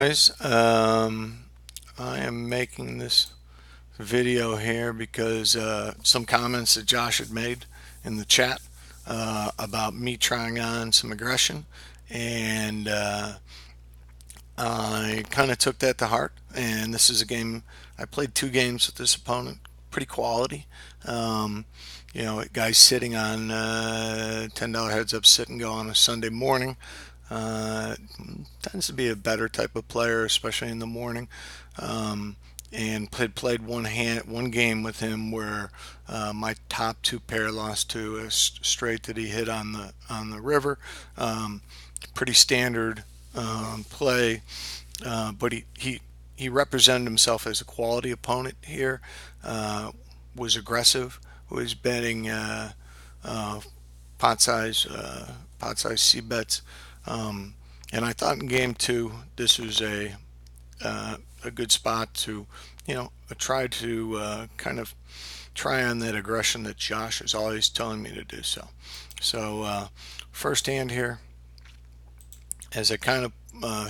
Guys, I am making this video here because some comments that Josh had made in the chat about me trying on some aggression, and I kind of took that to heart. And this is a game I played 2 games with this opponent, pretty quality. Um, guys sitting on $10 heads up sit and go on a Sunday morning. Uh, Tends to be a better type of player, especially in the morning. Um, and played one game with him where my top 2 pair lost to a straight that he hit on the river. Um, Pretty standard play, but he represented himself as a quality opponent here. Was aggressive. Was betting uh, pot size C bets. Um, and I thought in game 2 this was a good spot to, try to kind of try on that aggression that Josh is always telling me to do. So first hand here, as I kind of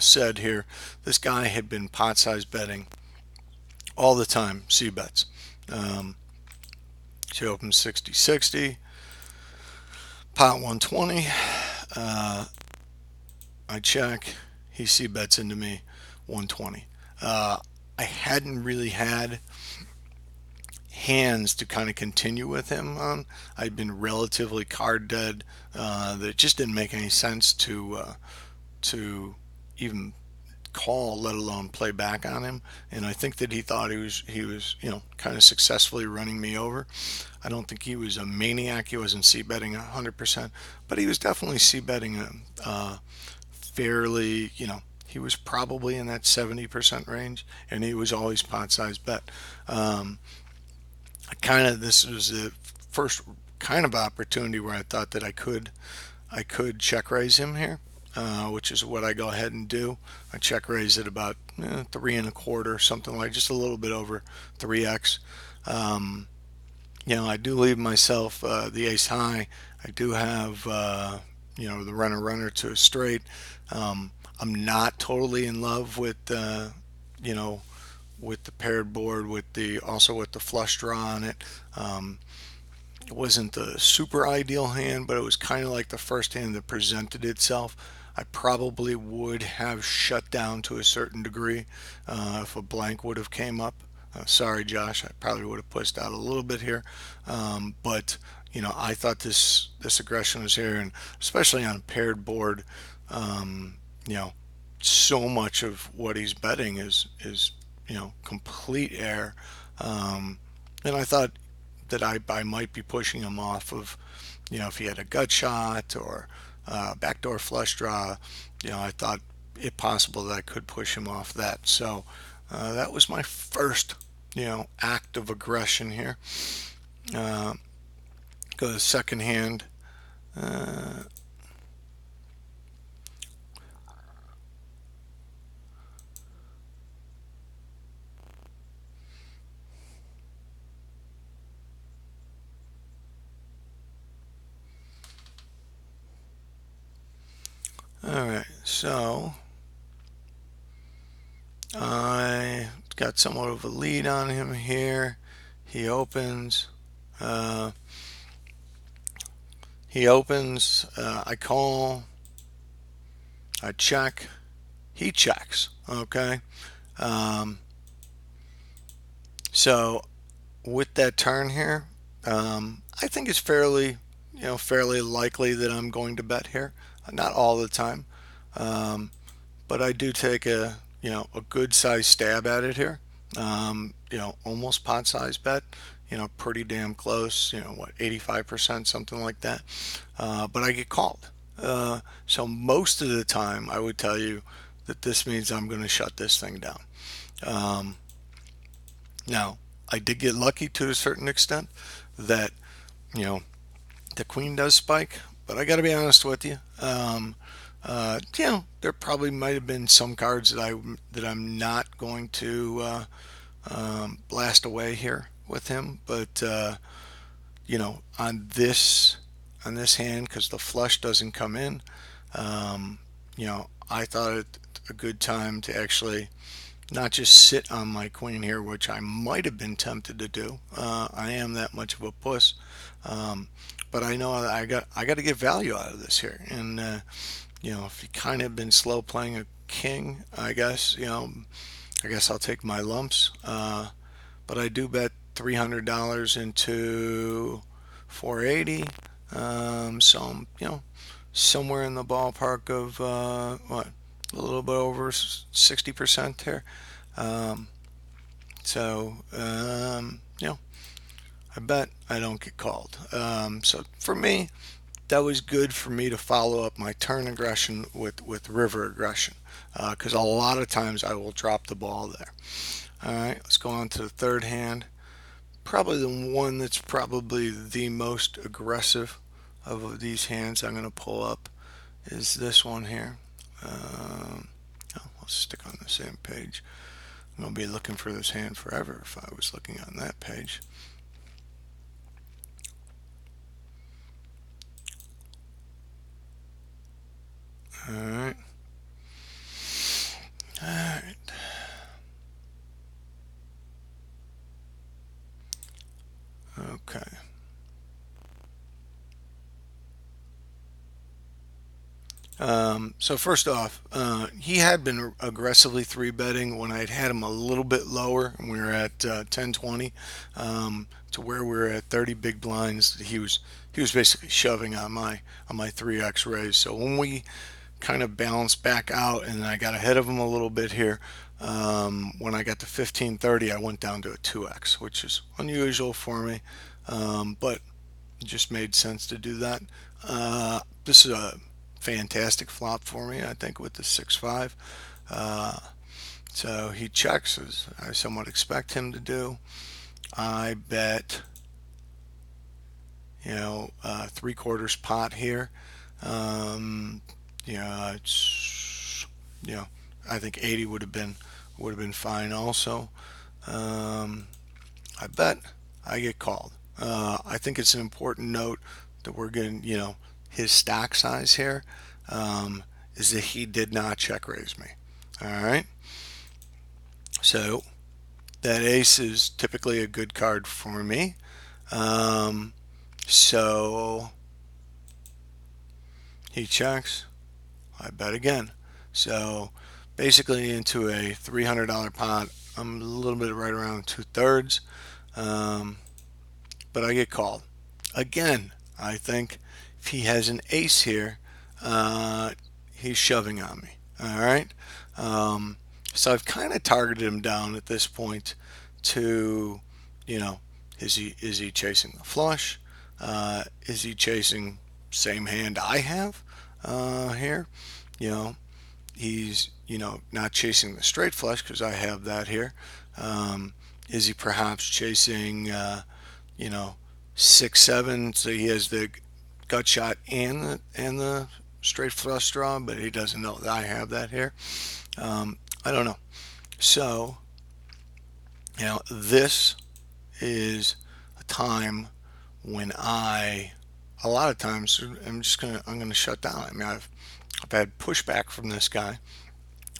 said here, this guy had been pot size betting all the time, C bets. Um, she opened 60-60, pot 120. Uh, I check. He C bets into me 120. I hadn't really had hands to kind of continue with him on. I'd been relatively card dead. That it just didn't make any sense to even call, let alone play back on him. And I think that he thought he was kind of successfully running me over. I don't think he was a maniac. He wasn't c betting 100%, but he was definitely c betting fairly. He was probably in that 70% range, and he was always pot size bet. Um, this was the first kind of opportunity where I thought that I could check raise him here, which is what I go ahead and do. I check raise at about 3 1/4, something like just a little bit over 3x. Um, I do leave myself the ace high. I do have the runner to a straight. I'm not totally in love with you know with the paired board with the also with the flush draw on it. It wasn't the super ideal hand, but it was kind of like the first hand that presented itself. I probably would have shut down to a certain degree if a blank would have came up. Sorry, Josh, I probably would have pushed out a little bit here, but I thought this aggression was here, and especially on a paired board, um, you know, so much of what he's betting is complete air, and I thought that I might be pushing him off of, if he had a gut shot or backdoor flush draw, I thought it possible that I could push him off that. So that was my first, act of aggression here. Uh, Go to the second hand. Uh, all right, so I got somewhat of a lead on him here. He opens. Uh, I call. I check. He checks. Okay. Um, so with that turn here, I think it's fairly likely that I'm going to bet here. Not all the time, um, but I do take a good size stab at it here. Almost pot size bet. Pretty damn close. What, 85%, something like that. But I get called. So most of the time, I would tell you that this means I'm going to shut this thing down. Um, Now, I did get lucky to a certain extent that you know the queen does spike, but I got to be honest with you. There probably might have been some cards that I'm not going to blast away here with him, but on this hand, because the flush doesn't come in, I thought a good time to actually not just sit on my queen here, which I might have been tempted to do. I am that much of a puss, um, but I know that I got to get value out of this here. And if you kind of been slow playing a king, I guess I guess I'll take my lumps. But I do bet $300 into 480. So I'm somewhere in the ballpark of what, a little bit over 60% there. Um, so I bet I don't get called. So for me, that was good for me to follow up my turn aggression with river aggression, because a lot of times I will drop the ball there. All right, let's go on to the third hand. Probably the one that's probably the most aggressive of these hands I'm going to pull up is this one here. I'll stick on the same page. I'm going to be looking for this hand forever if I was looking on that page. All right. All right. Okay. So first off, he had been aggressively three betting when I'd had him a little bit lower, and we were at 10-20, to where we were at 30 big blinds. He was basically shoving on my 3x raise. So when we kind of balanced back out, and I got ahead of him a little bit here, when I got to 15-30, I went down to a 2x, which is unusual for me, but it just made sense to do that. This is a fantastic flop for me, I think, with the 6-5. Uh, so he checks, as I somewhat expect him to do. I bet, 3/4 pot here. Um, it's, I think 80 would have been fine also. Um, I bet I get called. I think it's an important note that we're getting, his stack size here, is that he did not check raise me. All right. So that ace is typically a good card for me. So he checks. I bet again. So basically into a $300 pot, I'm a little bit right around 2/3. But I get called. Again, I think if he has an ace here, he's shoving on me. All right. So I've kind of targeted him down at this point to, you know, is he chasing the flush? Is he chasing same hand I have here? You know, he's not chasing the straight flush because I have that here. Is he perhaps chasing you know 6-7, so he has the gut shot and the straight flush draw, but he doesn't know that I have that here. I don't know. So this is a time when a lot of times I'm gonna shut down. I mean, I've had pushback from this guy,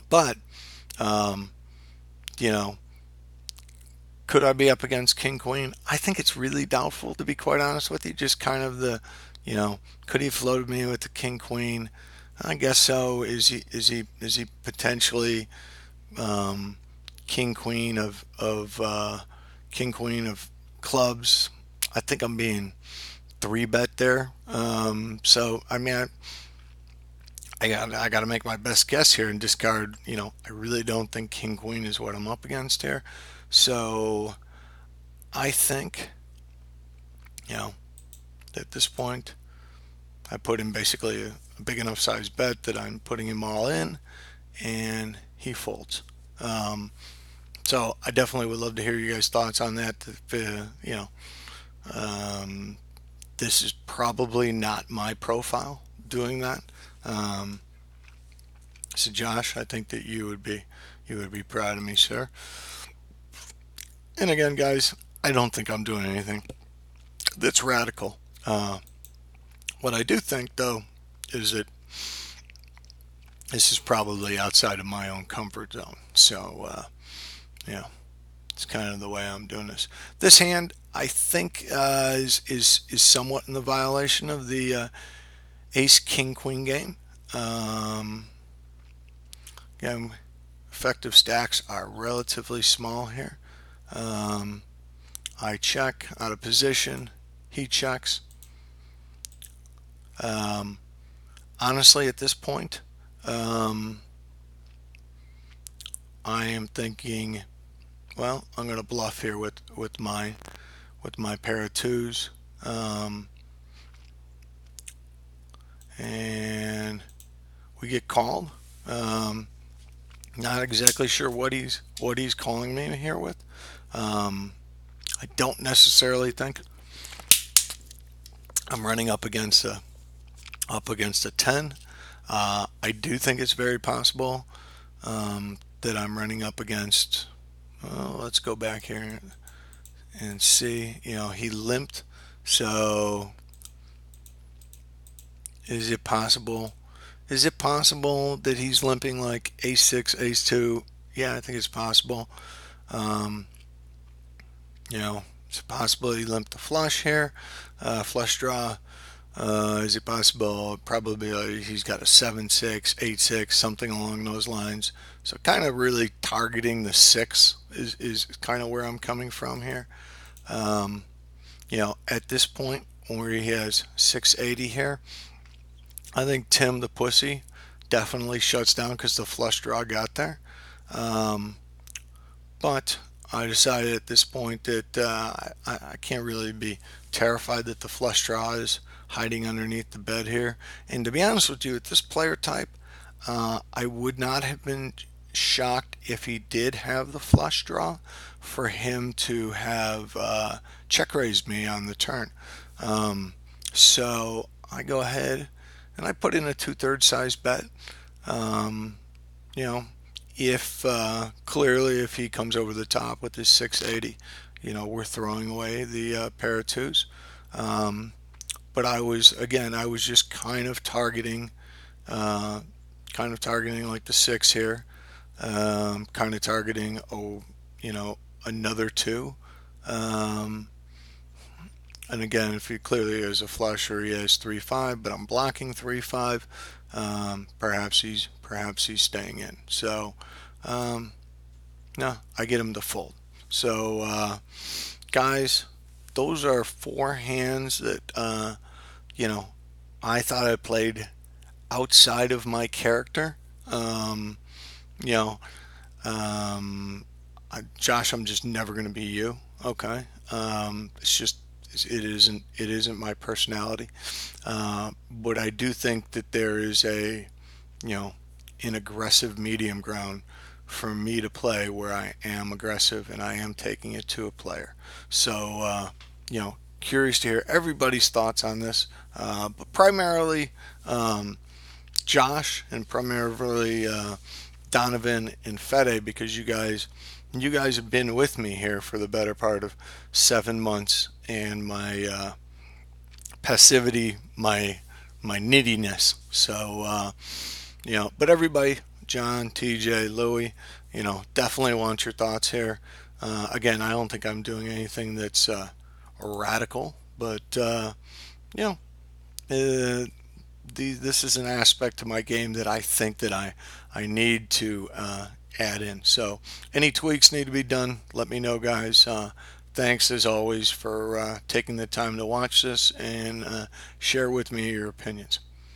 but um, you know, could I be up against King Queen? I think it's really doubtful, to be quite honest with you. Just kind of could he have floated me with the King Queen? I guess so. Is he potentially um, King Queen of King Queen of clubs? I think I'm being three bet there. So I mean, I got to make my best guess here and discard. I really don't think King Queen is what I'm up against here. So I think at this point I put in basically a big enough size bet that I'm putting him all in, and he folds. Um, so I definitely would love to hear you guys' thoughts on that. Um, this is probably not my profile doing that. Um, so Josh, I think that you would be proud of me, sir. And again, guys, I don't think I'm doing anything that's radical. What I do think, though, is that this is probably outside of my own comfort zone. So, yeah, it's kind of the way I'm doing this. This hand, I think, is somewhat in the violation of the Ace King Queen game. Um, Again, effective stacks are relatively small here. Um, I check out of position. He checks. Um, Honestly, at this point, um, I am thinking, well, I'm going to bluff here with my pair of twos, and we get called. Um, Not exactly sure what he's calling me here with. Um, I don't necessarily think I'm running up against a 10. I do think it's very possible that I'm running up against. Well, let's go back here and see. He limped. So is it possible? Is it possible that he's limping like ace six, ace two? Yeah, I think it's possible. Um, it's possible he limped the flush here, flush draw. Is it possible? Probably he's got a 7-6, 8-6, something along those lines. So kind of really targeting the six is kind of where I'm coming from here. Um, at this point where he has 680 here, I think Tim the Pussy definitely shuts down because the flush draw got there. Um, but I decided at this point that I can't really be terrified that the flush draw is hiding underneath the bed here. And to be honest with you, at this player type, I would not have been shocked if he did have the flush draw for him to have check raised me on the turn. Um, so I go ahead and I put in a 2/3 size bet. Um, you know, if clearly if he comes over the top with his 680, we're throwing away the pair of twos. Um, but I was just kind of targeting like the six here, kind of targeting another two. Um, and again, if he clearly has a flush or he has 3-5, but I'm blocking 3-5, perhaps he's staying in. So no, I get him to fold. So guys, those are four hands that you know I thought I played outside of my character. Um, you know, Josh, I'm just never going to be you. Okay, it's just it isn't my personality. But I do think that there is you know an aggressive medium ground for me to play where I am aggressive and I am taking it to a player. So curious to hear everybody's thoughts on this, but primarily Josh and primarily Donovan and Fede, because you guys have been with me here for the better part of 7 months, and my passivity, my nittiness. So but everybody, John, TJ, Louie, definitely want your thoughts here. Again, I don't think I'm doing anything that's radical, but you know, uh, this is an aspect to my game that I think that I need to add in. So any tweaks need to be done, let me know, guys. Thanks as always for taking the time to watch this and share with me your opinions.